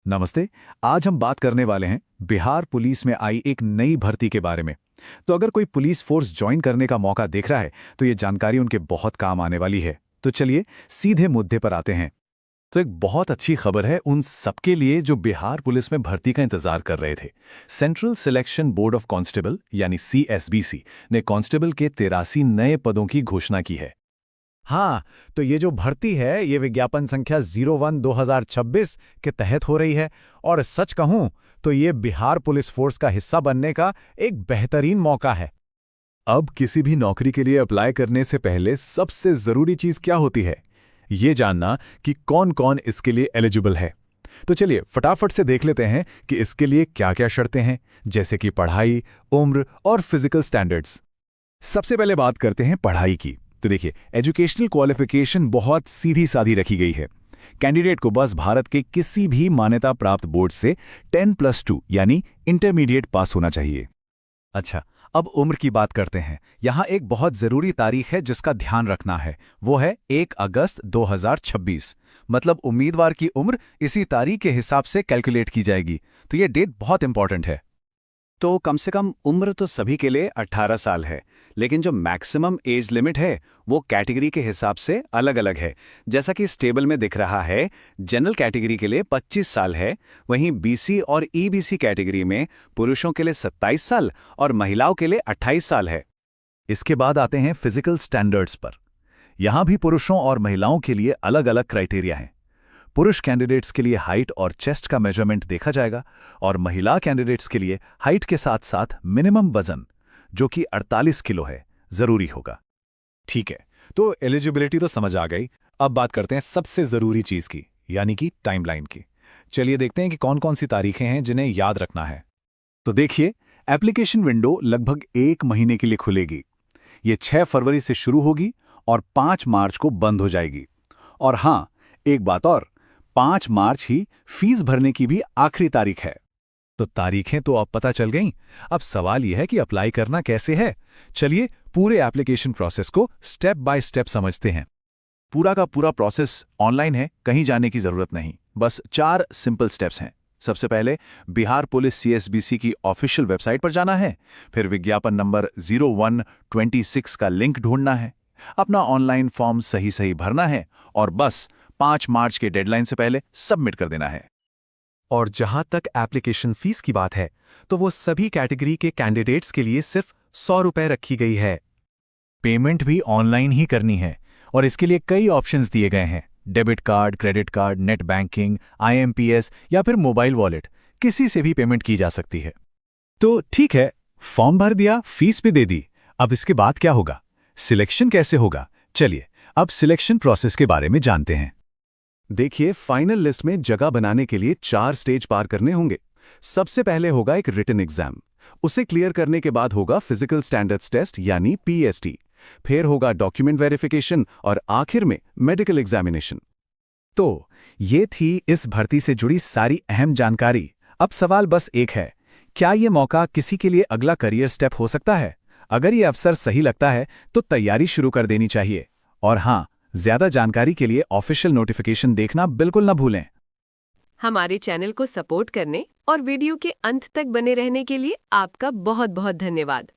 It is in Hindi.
नमस्ते। आज हम बात करने वाले हैं बिहार पुलिस में आई एक नई भर्ती के बारे में। तो अगर कोई पुलिस फोर्स ज्वाइन करने का मौका देख रहा है तो ये जानकारी उनके बहुत काम आने वाली है। तो चलिए सीधे मुद्दे पर आते हैं। तो एक बहुत अच्छी खबर है उन सबके लिए जो बिहार पुलिस में भर्ती का इंतजार कर रहे थे। Central selection board of constable यानी CSBC ने कांस्टेबल के 83 नए पदों की घोषणा की है। हाँ, तो ये जो भर्ती है ये विज्ञापन संख्या 01/2026 के तहत हो रही है और सच कहूं तो ये बिहार पुलिस फोर्स का हिस्सा बनने का एक बेहतरीन मौका है। अब किसी भी नौकरी के लिए अप्लाई करने से पहले सबसे जरूरी चीज क्या होती है? ये जानना कि कौन कौन इसके लिए एलिजिबल है। तो चलिए फटाफट से देख लेते हैं कि इसके लिए क्या क्या शर्तें हैं, जैसे कि पढ़ाई, उम्र और फिजिकल स्टैंडर्ड्स। सबसे पहले बात करते हैं पढ़ाई की। तो देखिए, एजुकेशनल क्वालिफिकेशन बहुत सीधी सादी रखी गई है। कैंडिडेट को बस भारत के किसी भी मान्यता प्राप्त बोर्ड से 10+2 यानी इंटरमीडिएट पास होना चाहिए। अच्छा, अब उम्र की बात करते हैं। यहाँ एक बहुत जरूरी तारीख है जिसका ध्यान रखना है, वो है 1 अगस्त 2026। मतलब उम्मीदवार की उम्र इसी तारीख के हिसाब से कैलकुलेट की जाएगी, तो ये डेट बहुत इंपॉर्टेंट है। तो कम से कम उम्र तो सभी के लिए 18 साल है, लेकिन जो मैक्सिमम एज लिमिट है वो कैटेगरी के हिसाब से अलग अलग है। जैसा कि इस टेबल में दिख रहा है, जनरल कैटेगरी के लिए 25 साल है, वहीं BC और EBC कैटेगरी में पुरुषों के लिए 27 साल और महिलाओं के लिए 28 साल है। इसके बाद आते हैं फिजिकल स्टैंडर्ड्स पर। यहां भी पुरुषों और महिलाओं के लिए अलग अलग क्राइटेरिया हैं। पुरुष कैंडिडेट्स के लिए हाइट और चेस्ट का मेजरमेंट देखा जाएगा और महिला कैंडिडेट्स के लिए हाइट के साथ साथ मिनिमम वजन, जो कि 48 किलो है, जरूरी होगा। ठीक है, तो एलिजिबिलिटी तो समझ आ गई। अब बात करते हैं सबसे जरूरी चीज की, यानी कि टाइमलाइन की। चलिए देखते हैं कि कौन कौन सी तारीखें हैं जिन्हें याद रखना है। तो देखिए, एप्लीकेशन विंडो लगभग 1 महीने के लिए खुलेगी। ये 6 फरवरी से शुरू होगी और 5 मार्च को बंद हो जाएगी। और हां, एक बात और, 5 मार्च ही फीस भरने की भी आखिरी तारीख है। तो तारीखें तो अब पता चल गईं। अब सवाल यह है कि अप्लाई करना कैसे है। चलिए पूरे एप्लीकेशन प्रोसेस को स्टेप बाय स्टेप समझते हैं। पूरा का पूरा प्रोसेस ऑनलाइन है, कहीं जाने की जरूरत नहीं। बस 4 सिंपल स्टेप्स हैं। सबसे पहले बिहार पुलिस CSBC की ऑफिशियल वेबसाइट पर जाना है, फिर विज्ञापन नंबर 0126 का लिंक ढूंढना है, अपना ऑनलाइन फॉर्म सही सही भरना है और बस 5 मार्च के डेडलाइन से पहले सबमिट कर देना है। और जहां तक एप्लीकेशन फीस की बात है, तो वो सभी कैटेगरी के कैंडिडेट्स के लिए सिर्फ 100 रुपए रखी गई है। पेमेंट भी ऑनलाइन ही करनी है और इसके लिए कई ऑप्शंस दिए गए हैं। Debit card, credit card, net banking, IMPS या फिर मोबाइल वॉलेट, किसी से भी पेमेंट की जा सकती है। तो ठीक है, फॉर्म भर दिया, फीस भी दे दी। अब इसके बाद क्या होगा? सिलेक्शन कैसे होगा? चलिए अब सिलेक्शन प्रोसेस के बारे में जानते हैं। देखिए, फाइनल लिस्ट में जगह बनाने के लिए 4 स्टेज पार करने होंगे। सबसे पहले होगा एक रिटन एग्जाम। उसे क्लियर करने के बाद होगा फिजिकल स्टैंडर्ड्स टेस्ट यानी PST। फिर होगा डॉक्यूमेंट वेरिफिकेशन और आखिर में मेडिकल एग्जामिनेशन। तो ये थी इस भर्ती से जुड़ी सारी अहम जानकारी। अब सवाल बस एक है, क्या ये मौका किसी के लिए अगला करियर स्टेप हो सकता है? अगर ये अवसर सही लगता है तो तैयारी शुरू कर देनी चाहिए। और हां, ज्यादा जानकारी के लिए ऑफिशियल नोटिफिकेशन देखना बिल्कुल न भूलें। हमारे चैनल को सपोर्ट करने और वीडियो के अंत तक बने रहने के लिए आपका बहुत बहुत धन्यवाद।